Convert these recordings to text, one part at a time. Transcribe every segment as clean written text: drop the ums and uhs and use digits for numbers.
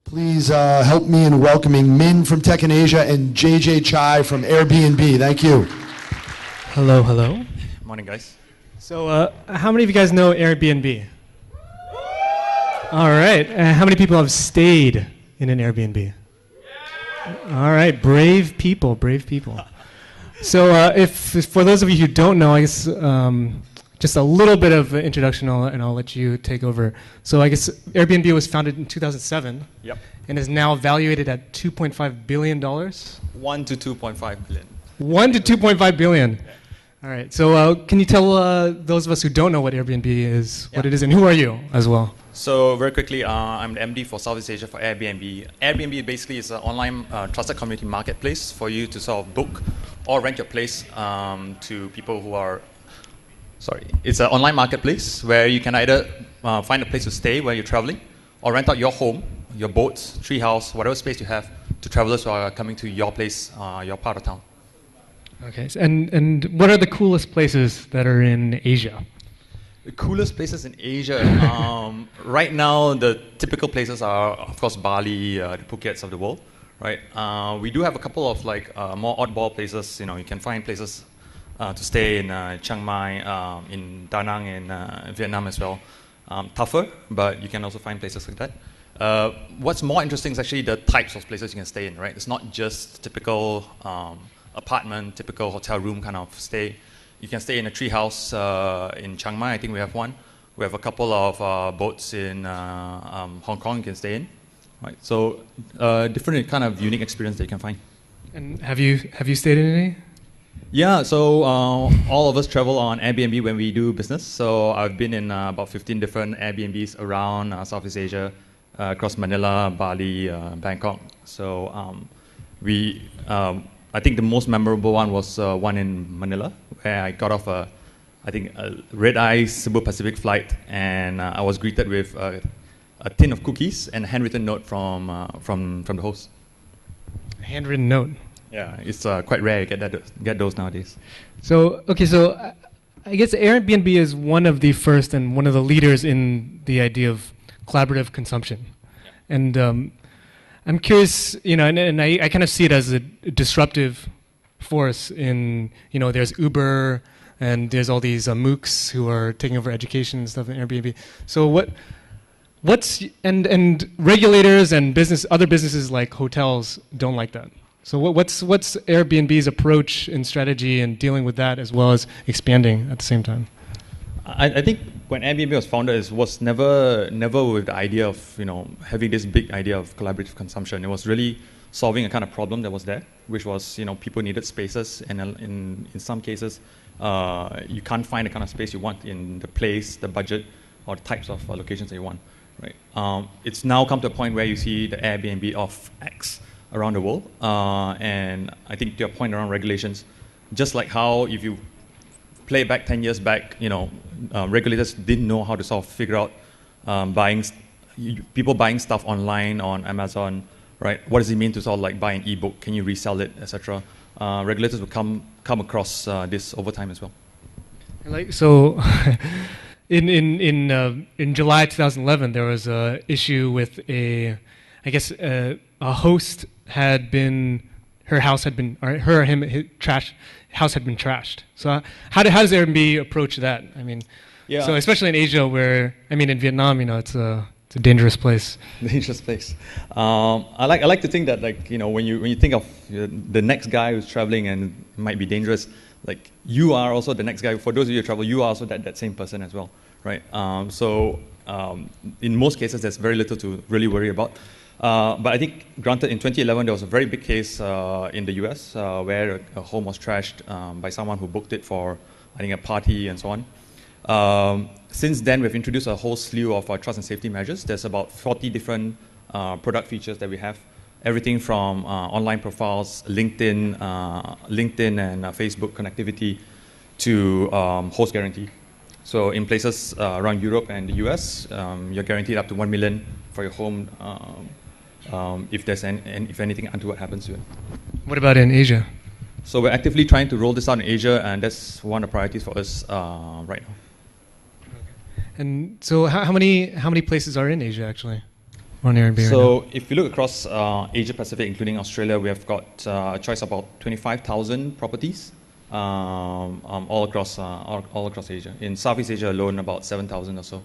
Please help me in welcoming Min from Tech in Asia and Jia Jih Chai from Airbnb. Thank you. Hello, hello. Morning, guys. So, how many of you guys know Airbnb? All right. How many people have stayed in an Airbnb? All right. Brave people, brave people. So, if for those of you who don't know, I guess just a little bit of introduction, and I'll let you take over. So, I guess Airbnb was founded in 2007. Yep. And is now valuated at $2.5 billion. 1 to 2.5 billion. 1 to 2.5 billion. Yeah. All right. So can you tell those of us who don't know what Airbnb is, what it is, and who are you as well? So very quickly, I'm the MD for Southeast Asia for Airbnb. Airbnb basically is an online trusted community marketplace for you to sort of book or rent your place to people who are. Sorry, it's an online marketplace where you can either find a place to stay where you're traveling, or rent out your home, your boats, treehouse, whatever space you have, to travelers who are coming to your place, your part of town. Okay, so and what are the coolest places that are in Asia? The coolest places in Asia, right now the typical places are, of course, Bali, the Phukets of the world, right? We do have a couple of more oddball places. You know, you can find places to stay in Chiang Mai, in Da Nang, in Vietnam as well. Tougher, but you can also find places like that. What's more interesting is actually the types of places you can stay in, right? It's not just typical apartment, typical hotel room kind of stay. You can stay in a tree house in Chiang Mai. I think we have one. We have a couple of boats in Hong Kong you can stay in, right? So different kind of unique experience that you can find. And have you stayed in any? Yeah, so all of us travel on Airbnb when we do business. So I've been in about 15 different Airbnbs around Southeast Asia, across Manila, Bali, Bangkok. So I think the most memorable one was one in Manila, where I got off a red-eye Cebu Pacific flight, and I was greeted with a tin of cookies and a handwritten note from the host. A handwritten note. Yeah, it's quite rare to get those nowadays. So, okay, so I guess Airbnb is one of the first and one of the leaders in the idea of collaborative consumption. Yeah. And I'm curious, and I kind of see it as a disruptive force in, there's Uber and there's all these MOOCs who are taking over education and stuff in Airbnb. So and regulators and other businesses like hotels don't like that. So what's Airbnb's approach and strategy in dealing with that as well as expanding at the same time? I think when Airbnb was founded, it was never with the idea of having this big idea of collaborative consumption. It was really solving a kind of problem that was there, which was people needed spaces, and in some cases you can't find the kind of space you want in the place, the budget, or the types of locations that you want. Right? It's now come to a point where you see the Airbnb of X around the world, and I think to your point around regulations, just like how if you play back 10 years back, regulators didn't know how to sort of figure out people buying stuff online on Amazon, right? What does it mean to sort of like buy an ebook? Can you resell it, etc.? Regulators will come across this over time as well. So, in July 2011, there was an issue with a host her house had been trashed. So how does Airbnb approach that? I mean, yeah. So especially in Asia, where in Vietnam, it's a dangerous place. Dangerous place. I like to think that when you think of the next guy who's traveling and might be dangerous, you are also the next guy. For those of you who travel, you are also that same person as well, right? In most cases, there's very little to really worry about. But I think, granted, in 2011, there was a very big case in the US where a home was trashed by someone who booked it for, I think, a party and so on. Since then, we've introduced a whole slew of trust and safety measures. There's about 40 different product features that we have. Everything from online profiles, LinkedIn and Facebook connectivity to host guarantee. So in places around Europe and the US, you're guaranteed up to 1 million for your home if anything untoward happens to it. What about in Asia? So we're actively trying to roll this out in Asia, and that's one of the priorities for us right now. Okay. And so how many places are in Asia actually? on Airbnb right now? So if you look across Asia Pacific, including Australia, we have got a choice of about 25,000 properties all across Asia. In Southeast Asia alone, about 7,000 or so.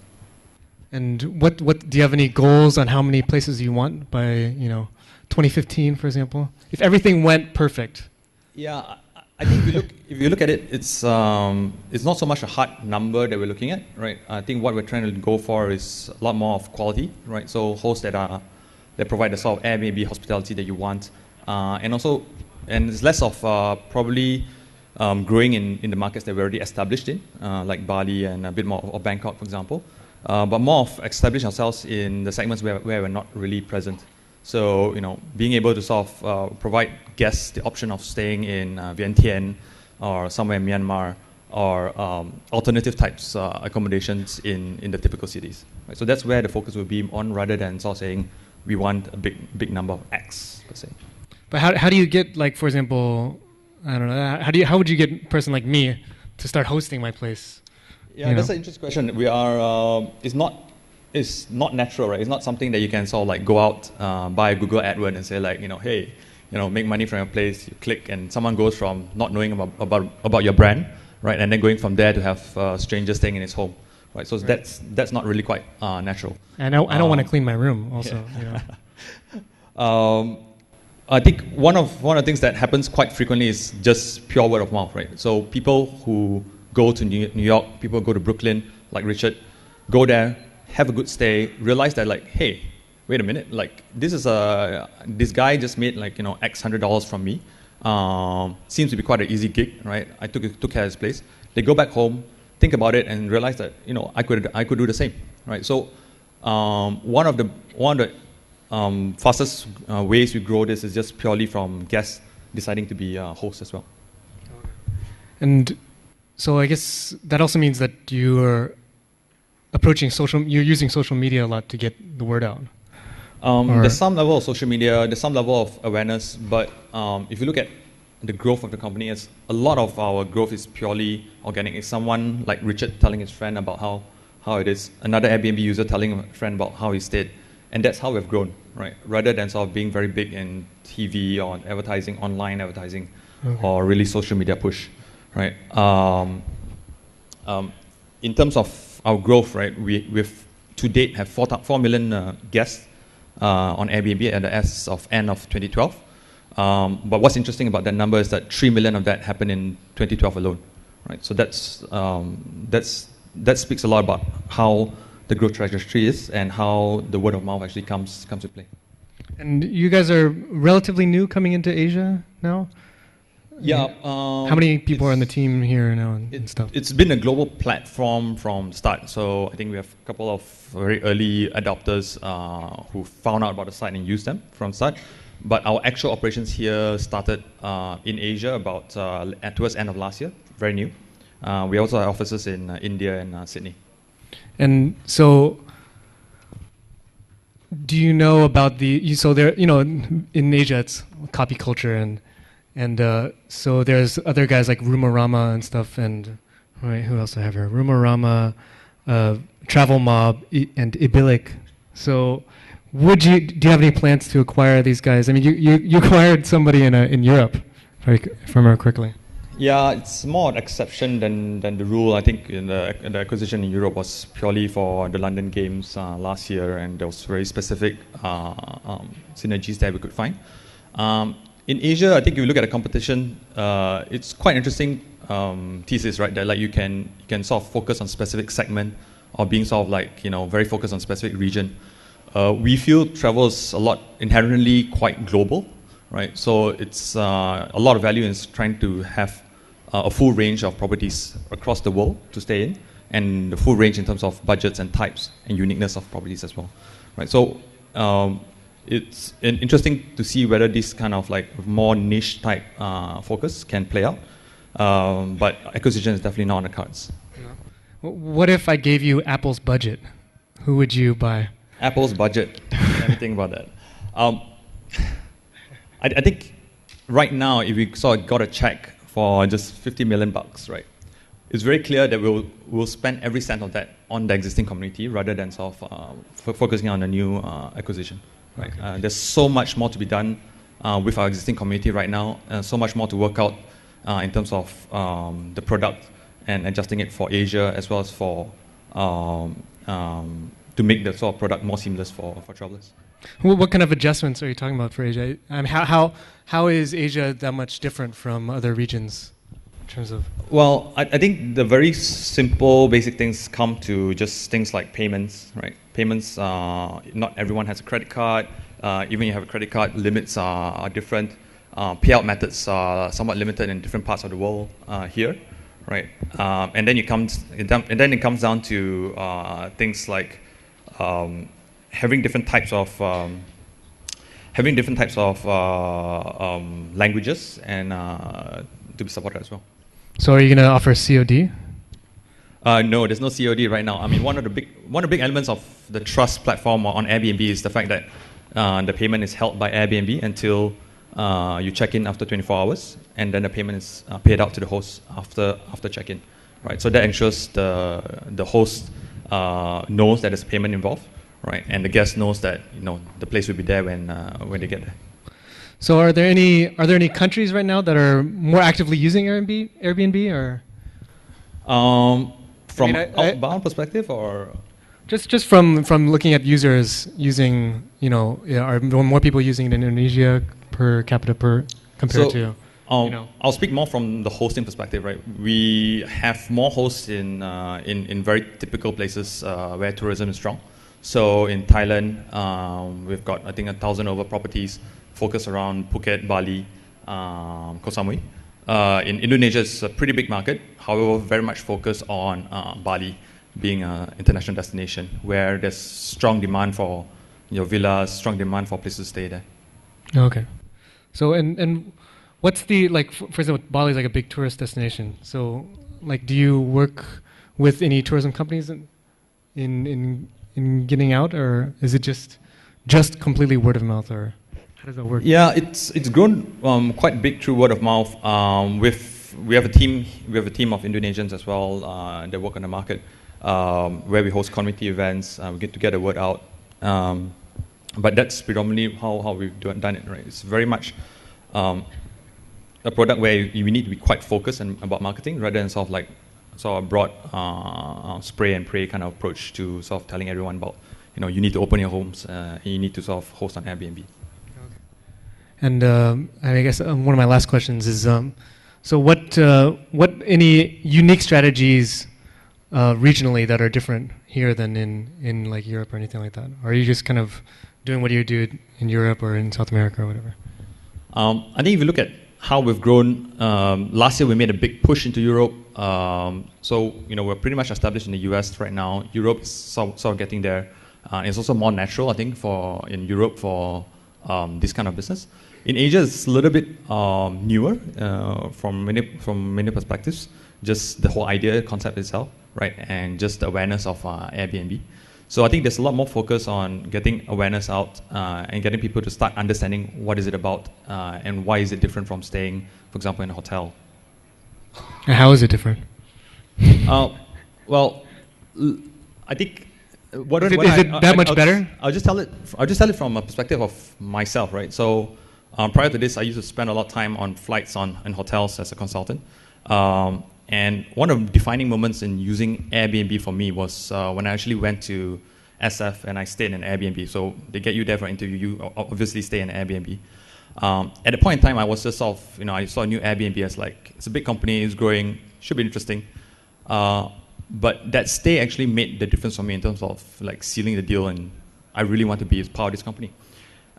And what do you have any goals on how many places you want by 2015, for example? If everything went perfect. Yeah, I think if you look at it, it's not so much a hard number that we're looking at, right? I think what we're trying to go for is a lot more of quality, right? So hosts that provide the sort of Airbnb hospitality that you want, and it's less of probably growing in the markets that we're already established in, like Bali and a bit more of Bangkok, for example, but more of establishing ourselves in the segments where we're not really present. So, being able to sort of provide guests the option of staying in Vientiane or somewhere in Myanmar or alternative types accommodations in the typical cities. Right? So that's where the focus will be on, rather than sort of saying we want a big number of X per se. But how do you get, like, for example, I don't know, how would you get a person like me to start hosting my place? Yeah, that's an interesting question. We are it's not natural, right? It's not something that you can sort of like go out, buy a Google AdWords and say like, hey, make money from your place. You click, and someone goes from not knowing about your brand, right, and then going from there to have strangers staying in his home, right? So Right. that's not really quite natural. And I don't want to clean my room, also. Yeah. I think one of the things that happens quite frequently is just pure word of mouth, right? So people who go to New York, people who go to Brooklyn, like Richard, go there, have a good stay, realize that like, hey, wait a minute, like this guy just made like X $100 from me. Seems to be quite an easy gig, right? I took care of his place. They go back home, think about it, and realize that I could do the same, right? So one of the fastest ways we grow this is just purely from guests deciding to be hosts as well. And so I guess that also means that you're using social media a lot to get the word out. There's some level of social media, there's some level of awareness, but if you look at the growth of the company, a lot of our growth is purely organic. It's someone like Richard telling his friend about how it is, another Airbnb user telling a friend about how he stayed, and that's how we've grown, right? Rather than sort of being very big in TV or advertising, online advertising, or really social media push, right? In terms of our growth, right, we've to date have 4 million guests on Airbnb as of end of 2012. But what's interesting about that number is that 3 million of that happened in 2012 alone, right? So that speaks a lot about how the growth trajectory is and how the word of mouth actually comes to play. And you guys are relatively new coming into Asia now? Yeah. How many people are on the team here now and stuff? It's been a global platform from the start. So I think we have a couple of very early adopters who found out about the site and used them from the start. But our actual operations here started in Asia about towards the end of last year, very new. We also have offices in India and Sydney. And so, do you know about so there, in Asia it's copy culture and so there's other guys like Rumarama and stuff, and right, who else I have here? Rumarama, Travel Mob, and Ibilic. So, do you have any plans to acquire these guys? I mean, you acquired somebody in Europe, if I remember correctly. Yeah, it's more an exception than the rule. I think the acquisition in Europe was purely for the London Games last year, and there was very specific synergies that we could find. In Asia, I think if you look at the competition, it's quite interesting thesis, right? That like you can sort of focus on specific segment or being sort of like very focused on specific region. We feel travel is a lot inherently quite global, right? So it's a lot of value in trying to have a full range of properties across the world to stay in, and the full range in terms of budgets and types and uniqueness of properties as well, right? So it's interesting to see whether this kind of like more niche type focus can play out, but acquisition is definitely not on the cards. What if I gave you Apple's budget? Who would you buy? Apple's budget. Let me think about that. I think right now, if we sort of got a check for just $50 million, right, it's very clear that we'll spend every cent of that on the existing community rather than sort of focusing on a new acquisition. Right? Okay. There's so much more to be done with our existing community right now, so much more to work out in terms of the product and adjusting it for Asia as well as for to make the sort of product more seamless for travelers. What kind of adjustments are you talking about for Asia? I mean, how is Asia that much different from other regions in terms of? Well, I think the very simple, basic things come to just things like payments, right? Payments, not everyone has a credit card. Even you have a credit card, limits are different. Payout methods are somewhat limited in different parts of the world here, right? And then it comes down to things like having different types of languages and to be supported as well. So are you going to offer COD? No, there's no COD right now. I mean, one of the big elements of the trust platform on Airbnb is the fact that the payment is held by Airbnb until you check in after 24 hours, and then the payment is paid out to the host after check-in, right? So that ensures the host knows that there's a payment involved, right? And the guest knows that the place will be there when they get there. So are there any countries right now that are more actively using Airbnb or? From outbound perspective, or just from looking at users using, are more people using it in Indonesia per capita compared to? I'll speak more from the hosting perspective, right? We have more hosts in very typical places where tourism is strong. So in Thailand, we've got I think 1,000 over properties focused around Phuket, Bali, Koh Samui. In Indonesia, it's a pretty big market. However, very much focused on Bali being an international destination where there's strong demand for villas, strong demand for places to stay there. Okay. So and what's the for example, Bali is like a big tourist destination. So do you work with any tourism companies in getting out, or is it just completely word of mouth, or how does that work? Yeah, it's grown quite big through word of mouth. We have a team of Indonesians as well that work on the market where we host community events. We get to get the word out. But that's predominantly how we've done it, right? It's very much a product where you need to be quite focused about marketing rather than sort of broad spray and pray kind of approach to sort of telling everyone about, you need to open your homes and you need to sort of host on Airbnb. Okay. And I guess one of my last questions is, so what any unique strategies regionally that are different here than in Europe or anything like that? Or are you just kind of doing what you do in Europe or in South America or whatever? I think if you look at how we've grown, last year we made a big push into Europe. So we're pretty much established in the US right now. Europe is sort of getting there. It's also more natural, I think, in Europe for this kind of business. In Asia, it's a little bit newer from many perspectives. Just the whole idea, concept itself, right, and just the awareness of Airbnb. So I think there's a lot more focus on getting awareness out and getting people to start understanding what is it about and why is it different from staying, for example, in a hotel. And how is it different? Well, I think is it that much better? I'll just tell it from a perspective of myself, right? So prior to this, I used to spend a lot of time on flights and hotels as a consultant. And one of the defining moments in using Airbnb for me was when I actually went to SF and I stayed in an Airbnb. So they get you there for an interview, you obviously stay in an Airbnb. At the point in time, I was just sort of, I saw a new Airbnb as it's a big company, it's growing, should be interesting. But that stay actually made the difference for me in terms of sealing the deal, and I really want to be part of this company.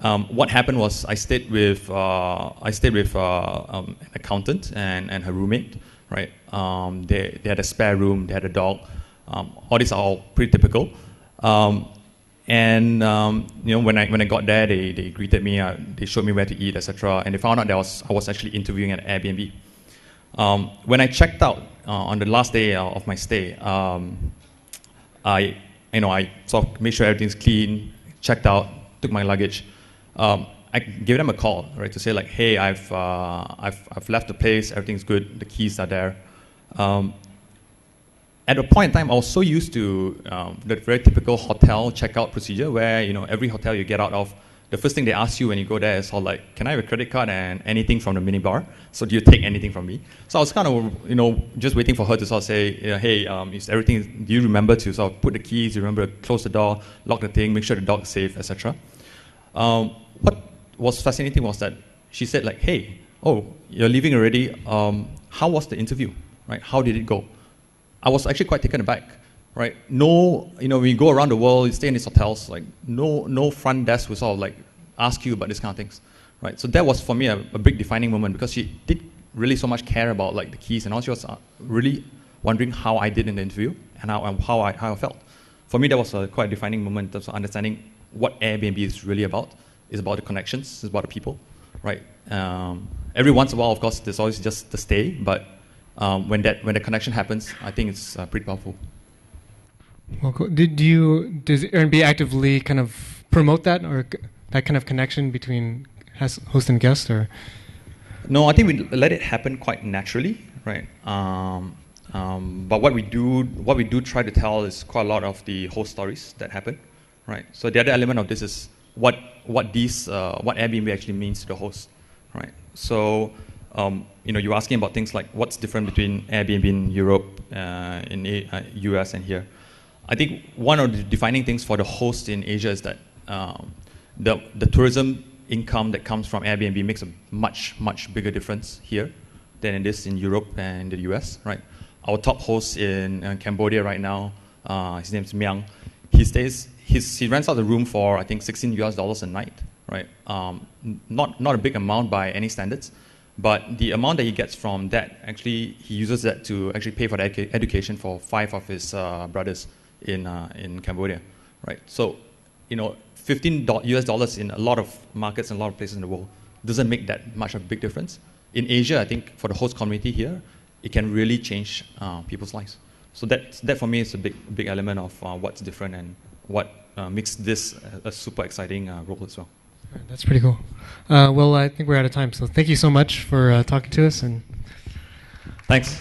What happened was I stayed with an accountant and her roommate. Right, they had a spare room, they had a dog. All these are all pretty typical. And when I got there, they greeted me, they showed me where to eat, etc. And they found out that I was actually interviewing at Airbnb. When I checked out on the last day of my stay, I sort of made sure everything's clean, checked out, took my luggage. I gave them a call, right, to say hey, I've left the place, everything's good, the keys are there. at a point in time, I was so used to the very typical hotel checkout procedure where, every hotel you get out of, the first thing they ask you when you go there is all like, can I have a credit card and anything from the minibar? So do you take anything from me? So I was kind of, just waiting for her to sort of say, hey, is everything, do you remember to sort of put the keys, do you remember to close the door, lock the thing, make sure the dog's safe, etc. What was fascinating was that she said like, hey, oh, you're leaving already. How was the interview, right? How did it go? I was actually quite taken aback. Right? No, when you go around the world, you stay in these hotels, like no front desk will sort of like ask you about these kind of things, right? So that was for me a big defining moment because she did really so much care about like the keys and all. She was really wondering how I did in the interview and how I felt. For me, that was a quite defining moment in terms of understanding what Airbnb is really about. It's about the connections, it's about the people, right? Every once in a while, of course, there's always just the stay, but when the connection happens, I think it's pretty powerful. Well, cool. Does Airbnb actively kind of promote that or that kind of connection between host and guest, or? No, I think we let it happen quite naturally, right? But what we do try to tell is quite a lot of the host stories that happen, right? So the other element of this is what Airbnb actually means to the host, right? So you're asking about things like what's different between Airbnb in Europe, in US, and here. I think one of the defining things for the host in Asia is that the tourism income that comes from Airbnb makes a much, much bigger difference here than it is in Europe and the US, right? Our top host in Cambodia right now, his name's Myang. He rents out the room for, I think, $16 a night, right? Not a big amount by any standards, but the amount that he gets from that, actually, he uses that to actually pay for the education for 5 of his brothers in Cambodia, right? So, $15 in a lot of markets and a lot of places in the world doesn't make that much of a big difference. In Asia, I think for the host community here, it can really change people's lives. So that for me is a big element of what's different and what makes this a super exciting role as well. That's pretty cool. Well, I think we're out of time, so thank you so much for talking to us. And thanks.